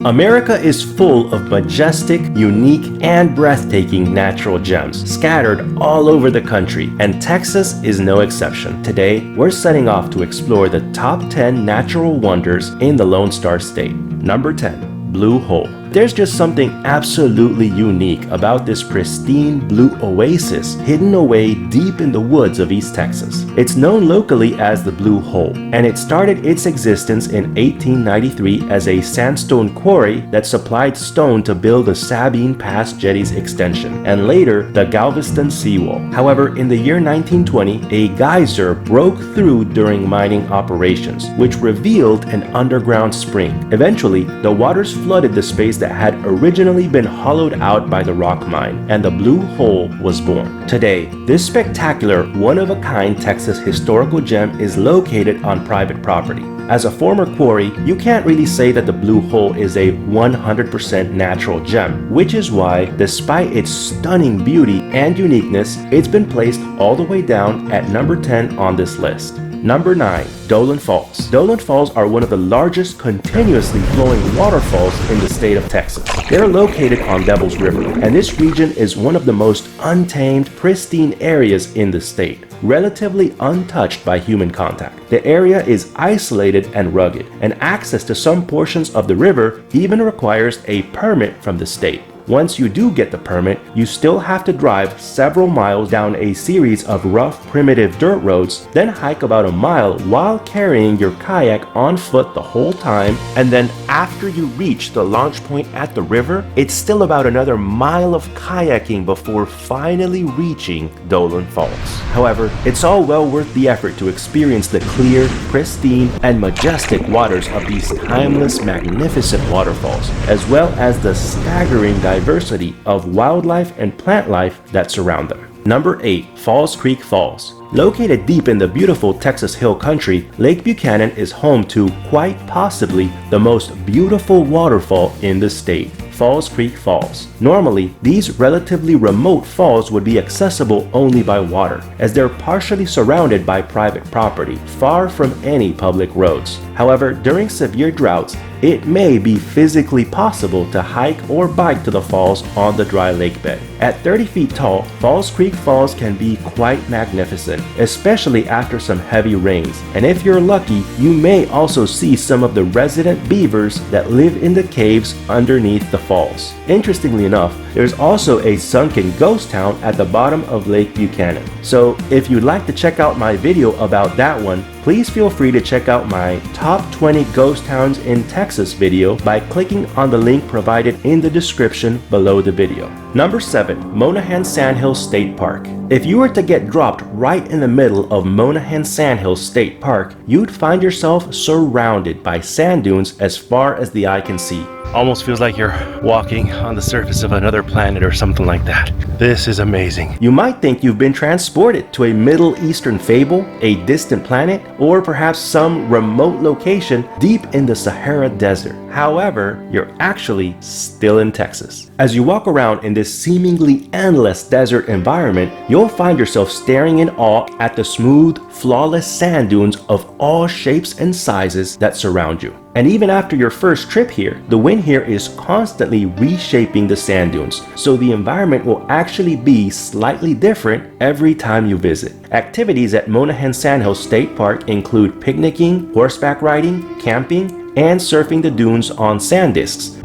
America is full of majestic, unique, and breathtaking natural gems scattered all over the country, and Texas is no exception. Today, we're setting off to explore the top 10 natural wonders in the Lone Star State. Number 10. Blue Hole. There's just something absolutely unique about this pristine blue oasis hidden away deep in the woods of East Texas. It's known locally as the Blue Hole, and it started its existence in 1893 as a sandstone quarry that supplied stone to build the Sabine Pass Jetty's extension, and later the Galveston Seawall. However, in the year 1920, a geyser broke through during mining operations, which revealed an underground spring. Eventually, the waters flooded the space that had originally been hollowed out by the rock mine, and the Blue Hole was born. Today, this spectacular, one-of-a-kind Texas historical gem is located on private property. As a former quarry, you can't really say that the Blue Hole is a 100% natural gem, which is why, despite its stunning beauty and uniqueness, it's been placed all the way down at number 10 on this list. Number 9. Dolan Falls. Dolan Falls are one of the largest continuously flowing waterfalls in the state of Texas. They're located on Devil's River, and this region is one of the most untamed, pristine areas in the state, relatively untouched by human contact. The area is isolated and rugged, and access to some portions of the river even requires a permit from the state. Once you do get the permit, you still have to drive several miles down a series of rough, primitive dirt roads, then hike about a mile while carrying your kayak on foot the whole time, and then after you reach the launch point at the river, it's still about another mile of kayaking before finally reaching Dolan Falls. However, it's all well worth the effort to experience the clear, pristine, and majestic waters of these timeless, magnificent waterfalls, as well as the staggering diversity of wildlife and plant life that surround them. Number 8. Falls Creek Falls. Located deep in the beautiful Texas Hill Country, Lake Buchanan is home to quite possibly the most beautiful waterfall in the state, Falls Creek Falls. Normally, these relatively remote falls would be accessible only by water, as they're partially surrounded by private property, far from any public roads. However, during severe droughts, it may be physically possible to hike or bike to the falls on the dry lake bed. At 30 feet tall, Falls Creek Falls can be quite magnificent, especially after some heavy rains. And if you're lucky, you may also see some of the resident beavers that live in the caves underneath the falls. Interestingly enough, there's also a sunken ghost town at the bottom of Lake Buchanan. So if you'd like to check out my video about that one, please feel free to check out my Top 20 Ghost Towns in Texas video by clicking on the link provided in the description below the video. Number 7. Monahans Sand Hills State Park. If you were to get dropped right in the middle of Monahans Sand Hills State Park, you'd find yourself surrounded by sand dunes as far as the eye can see. Almost feels like you're walking on the surface of another planet or something like that. This is amazing. You might think you've been transported to a Middle Eastern fable, a distant planet, or perhaps some remote location deep in the Sahara Desert. However, you're actually still in Texas. As you walk around in this seemingly endless desert environment, you'll find yourself staring in awe at the smooth, flawless sand dunes of all shapes and sizes that surround you. And even after your first trip here, the wind here is constantly reshaping the sand dunes, so the environment will actually be slightly different every time you visit. Activities at Monahans Sand Hills State Park include picnicking, horseback riding, camping, and surfing the dunes on sand discs.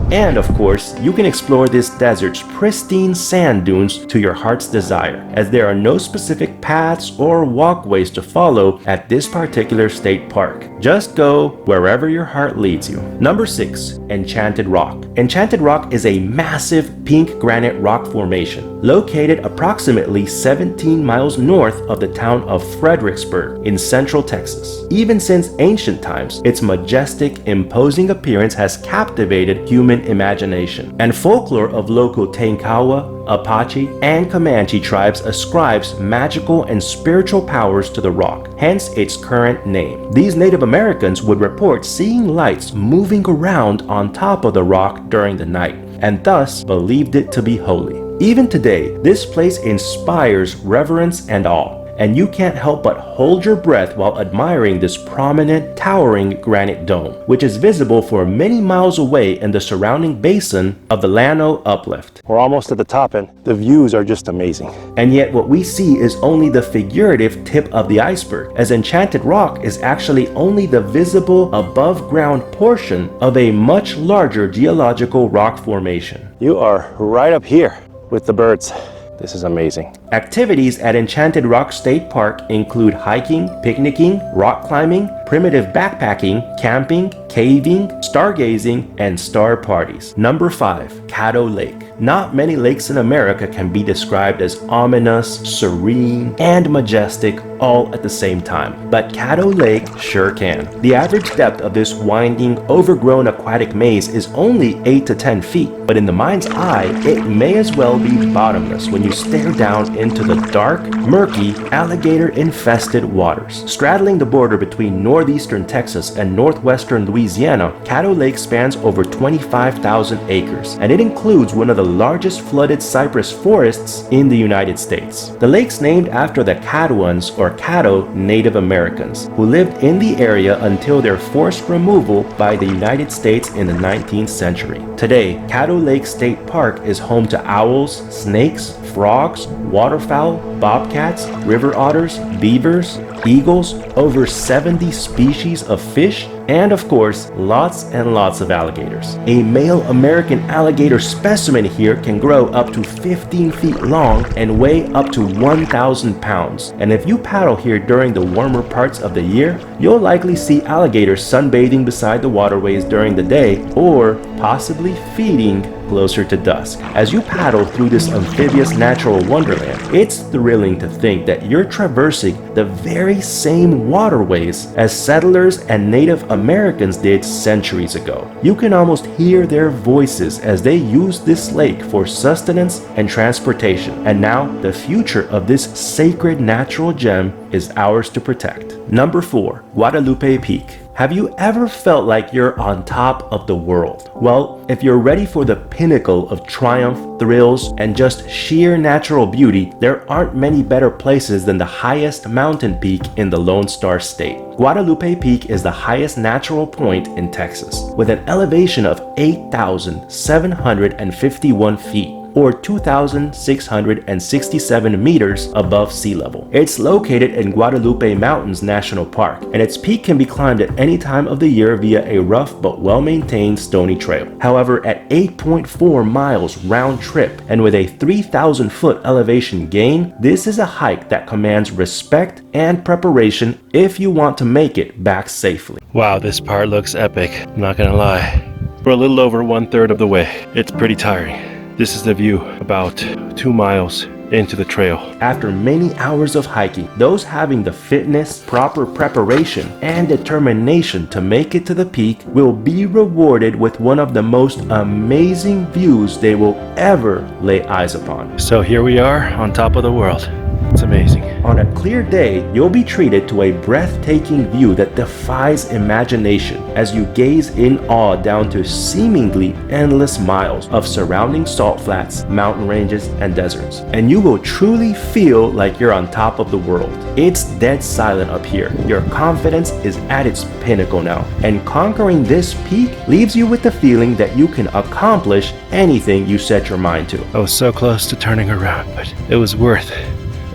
And of course, you can explore this desert's pristine sand dunes to your heart's desire, as there are no specific paths or walkways to follow at this particular state park. Just go wherever your heart leads you. Number 6. Enchanted Rock. Enchanted Rock is a massive pink granite rock formation located approximately 17 miles north of the town of Fredericksburg in central Texas. Even since ancient times, its majestic, imposing appearance has captivated human imagination, and folklore of local Tankawa, Apache, and Comanche tribes ascribes magical and spiritual powers to the rock, hence its current name. These Native Americans would report seeing lights moving around on top of the rock during the night, and thus believed it to be holy. Even today, this place inspires reverence and awe. and you can't help but hold your breath while admiring this prominent, towering granite dome, which is visible for many miles away in the surrounding basin of the Llano Uplift. We're almost at the top and the views are just amazing. And yet what we see is only the figurative tip of the iceberg, as Enchanted Rock is actually only the visible above ground portion of a much larger geological rock formation. You are right up here with the birds. This is amazing. Activities at Enchanted Rock State Park include hiking, picnicking, rock climbing, primitive backpacking, camping, caving, stargazing, and star parties. Number 5, Caddo Lake. Not many lakes in America can be described as ominous, serene, and majestic all at the same time, but Caddo Lake sure can. The average depth of this winding, overgrown aquatic maze is only 8 to 10 feet, but in the mind's eye, it may as well be bottomless when you stare down into the dark, murky, alligator-infested waters. Straddling the border between northeastern Texas and northwestern Louisiana, Caddo Lake spans over 25,000 acres, and it includes one of the largest flooded cypress forests in the United States. The lake's named after the Caddoans or Caddo Native Americans who lived in the area until their forced removal by the United States in the 19th century. Today, Caddo Lake State Park is home to owls, snakes, frogs, waterfowl, bobcats, river otters, beavers, eagles, over 70 species of fish, and of course, lots and lots of alligators. A male American alligator specimen here can grow up to 15 feet long and weigh up to 1,000 pounds. And if you paddle here during the warmer parts of the year, you'll likely see alligators sunbathing beside the waterways during the day or possibly feeding closer to dusk. As you paddle through this amphibious natural wonderland, it's thrilling to think that you're traversing the very same waterways as settlers and Native Americans did centuries ago. You can almost hear their voices as they use this lake for sustenance and transportation. And now, the future of this sacred natural gem is ours to protect. Number 4, Guadalupe Peak. Have you ever felt like you're on top of the world? Well, if you're ready for the pinnacle of triumph, thrills, and just sheer natural beauty, there aren't many better places than the highest mountain peak in the Lone Star State. Guadalupe Peak is the highest natural point in Texas, with an elevation of 8,751 feet, or 2,667 meters above sea level. It's located in Guadalupe Mountains National Park, and its peak can be climbed at any time of the year via a rough but well-maintained stony trail. However, at 8.4 miles round trip and with a 3,000-foot elevation gain, this is a hike that commands respect and preparation if you want to make it back safely. Wow, this part looks epic, I'm not gonna lie. We're a little over 1/3 of the way. It's pretty tiring. This is the view about 2 miles into the trail. After many hours of hiking, those having the fitness, proper preparation, and determination to make it to the peak will be rewarded with one of the most amazing views they will ever lay eyes upon. So here we are on top of the world. It's amazing. On a clear day, you'll be treated to a breathtaking view that defies imagination as you gaze in awe down to seemingly endless miles of surrounding salt flats, mountain ranges, and deserts. And you will truly feel like you're on top of the world. It's dead silent up here. Your confidence is at its pinnacle now. And conquering this peak leaves you with the feeling that you can accomplish anything you set your mind to. I was so close to turning around, but it was worth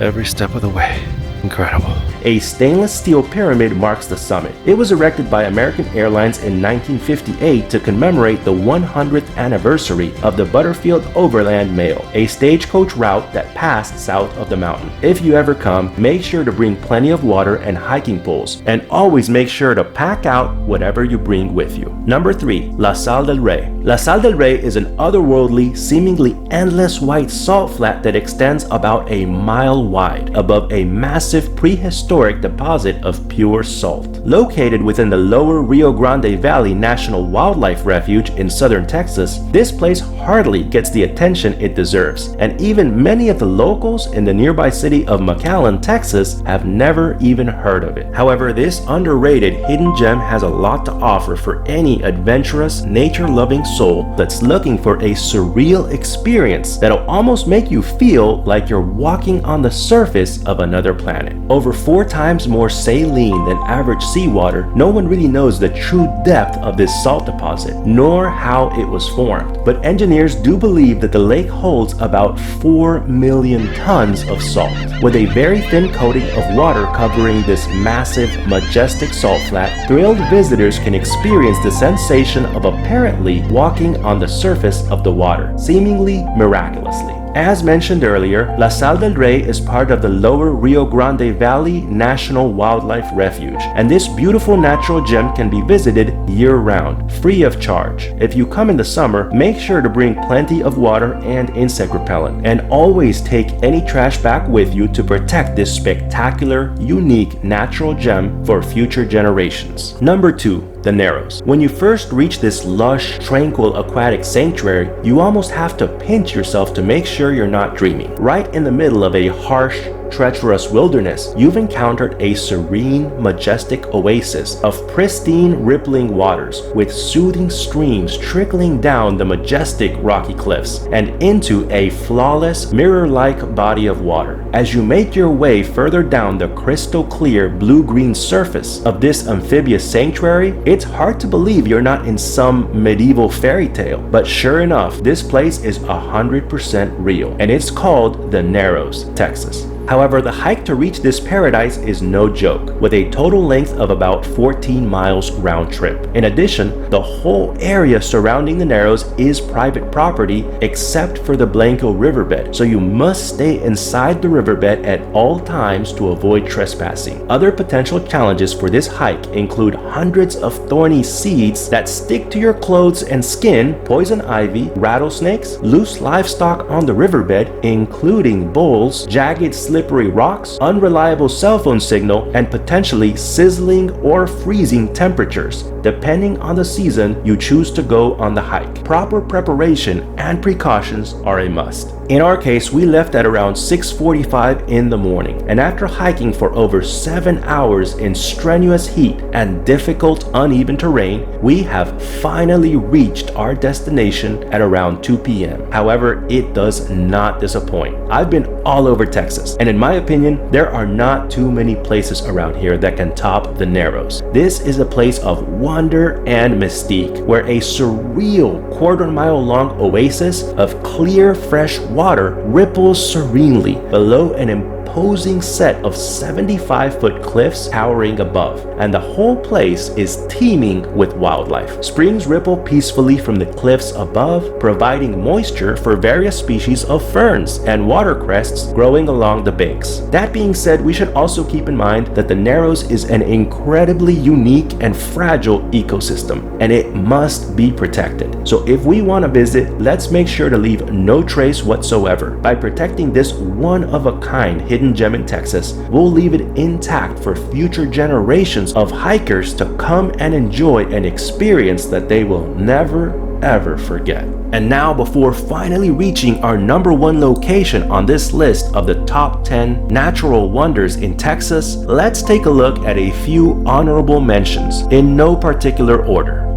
every step of the way. Incredible. A stainless steel pyramid marks the summit. It was erected by American Airlines in 1958 to commemorate the 100th anniversary of the Butterfield Overland Mail, a stagecoach route that passed south of the mountain. If you ever come, make sure to bring plenty of water and hiking poles, and always make sure to pack out whatever you bring with you. Number 3, La Sal del Rey. La Sal del Rey is an otherworldly, seemingly endless white salt flat that extends about a mile wide above a massive prehistoric deposit of pure salt. Located within the lower Rio Grande Valley National Wildlife Refuge in southern Texas, this place hardly gets the attention it deserves, and even many of the locals in the nearby city of McAllen, Texas, have never even heard of it. However, this underrated hidden gem has a lot to offer for any adventurous, nature-loving soul that's looking for a surreal experience that'll almost make you feel like you're walking on the surface of another planet. Over 4 times more saline than average seawater, no one really knows the true depth of this salt deposit, nor how it was formed. But engineers do believe that the lake holds about 4 million tons of salt, with a very thin coating of water covering this massive, majestic salt flat. Thrilled visitors can experience the sensation of apparently walking on the surface of the water, seemingly miraculously. As mentioned earlier, La Sal del Rey is part of the Lower Rio Grande Valley National Wildlife Refuge, and this beautiful natural gem can be visited year-round, free of charge. If you come in the summer, make sure to bring plenty of water and insect repellent, and always take any trash back with you to protect this spectacular, unique natural gem for future generations. Number 2. The Narrows. When you first reach this lush, tranquil aquatic sanctuary, you almost have to pinch yourself to make sure you're not dreaming. Right in the middle of a harsh, treacherous wilderness, you've encountered a serene, majestic oasis of pristine, rippling waters with soothing streams trickling down the majestic rocky cliffs and into a flawless, mirror-like body of water. As you make your way further down the crystal clear blue-green surface of this amphibious sanctuary, it's hard to believe you're not in some medieval fairy tale. But sure enough, this place is 100% real, and it's called the Narrows, Texas. However, the hike to reach this paradise is no joke, with a total length of about 14 miles round trip. In addition, the whole area surrounding the Narrows is private property except for the Blanco riverbed, so you must stay inside the riverbed at all times to avoid trespassing. Other potential challenges for this hike include hundreds of thorny seeds that stick to your clothes and skin, poison ivy, rattlesnakes, loose livestock on the riverbed, including bulls, jagged slippery rocks, unreliable cell phone signal, and potentially sizzling or freezing temperatures, depending on the season you choose to go on the hike. Proper preparation and precautions are a must. In our case, we left at around 6:45 in the morning, and after hiking for over 7 hours in strenuous heat and difficult uneven terrain, we have finally reached our destination at around 2 p.m. However, it does not disappoint. I've been all over Texas, and in my opinion, there are not too many places around here that can top the Narrows. This is a place of wonder and mystique, where a surreal quarter-mile-long oasis of clear, fresh water ripples serenely below an imposing set of 75-foot cliffs towering above, and the whole place is teeming with wildlife. Springs ripple peacefully from the cliffs above, providing moisture for various species of ferns and watercrests growing along the banks. That being said, we should also keep in mind that the Narrows is an incredibly unique and fragile ecosystem, and it must be protected. So if we want to visit, let's make sure to leave no trace whatsoever. By protecting this one-of-a-kind hidden gem in Texas, we'll leave it intact for future generations of hikers to come and enjoy an experience that they will never ever forget. And now, before finally reaching our number 1 location on this list of the top 10 natural wonders in Texas, let's take a look at a few honorable mentions in no particular order.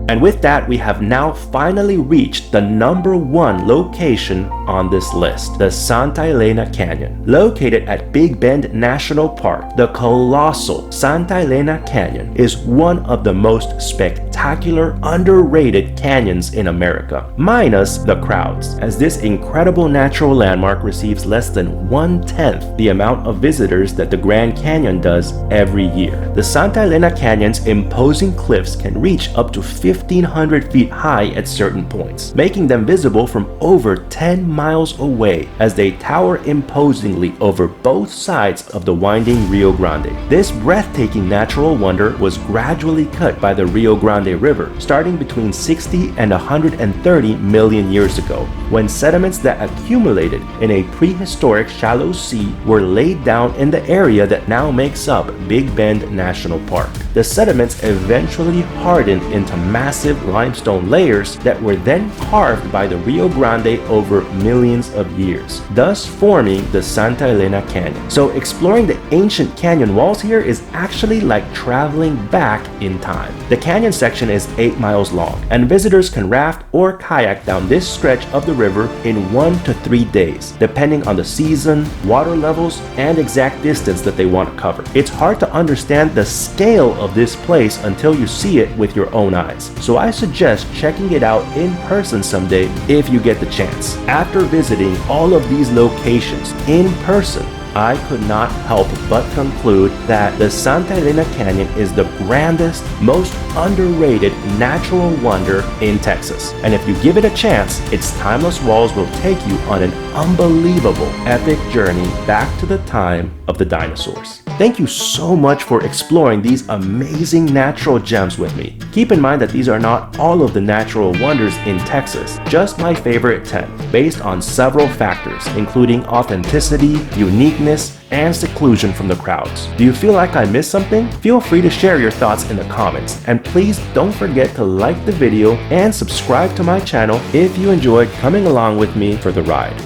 And with that, we have now finally reached the number 1 location on this list, the Santa Elena Canyon. Located at Big Bend National Park, the colossal Santa Elena Canyon is one of the most spectacular, underrated canyons in America, minus the crowds, as this incredible natural landmark receives less than 1/10 the amount of visitors that the Grand Canyon does every year. The Santa Elena Canyon's imposing cliffs can reach up to 1,500 feet high at certain points, making them visible from over 10 miles away as they tower imposingly over both sides of the winding Rio Grande. This breathtaking natural wonder was gradually cut by the Rio Grande River, starting between 60 and 130 million years ago, when sediments that accumulated in a prehistoric shallow sea were laid down in the area that now makes up Big Bend National Park. The sediments eventually hardened into massive limestone layers that were then carved by the Rio Grande over millions of years, thus forming the Santa Elena Canyon. So exploring the ancient canyon walls here is actually like traveling back in time. The canyon section is 8 miles long, and visitors can raft or kayak down this stretch of the river in 1 to 3 days, depending on the season, water levels, and exact distance that they want to cover. It's hard to understand the scale of this place until you see it with your own eyes, so I suggest checking it out in person someday if you get the chance. After visiting all of these locations in person, I could not help but conclude that the Santa Elena Canyon is the grandest, most underrated natural wonder in Texas. And if you give it a chance, its timeless walls will take you on an unbelievable, epic journey back to the time of the dinosaurs. Thank you so much for exploring these amazing natural gems with me. Keep in mind that these are not all of the natural wonders in Texas, just my favorite 10, based on several factors, including authenticity, uniqueness, and seclusion from the crowds. Do you feel like I missed something? Feel free to share your thoughts in the comments, and please don't forget to like the video and subscribe to my channel if you enjoyed coming along with me for the ride.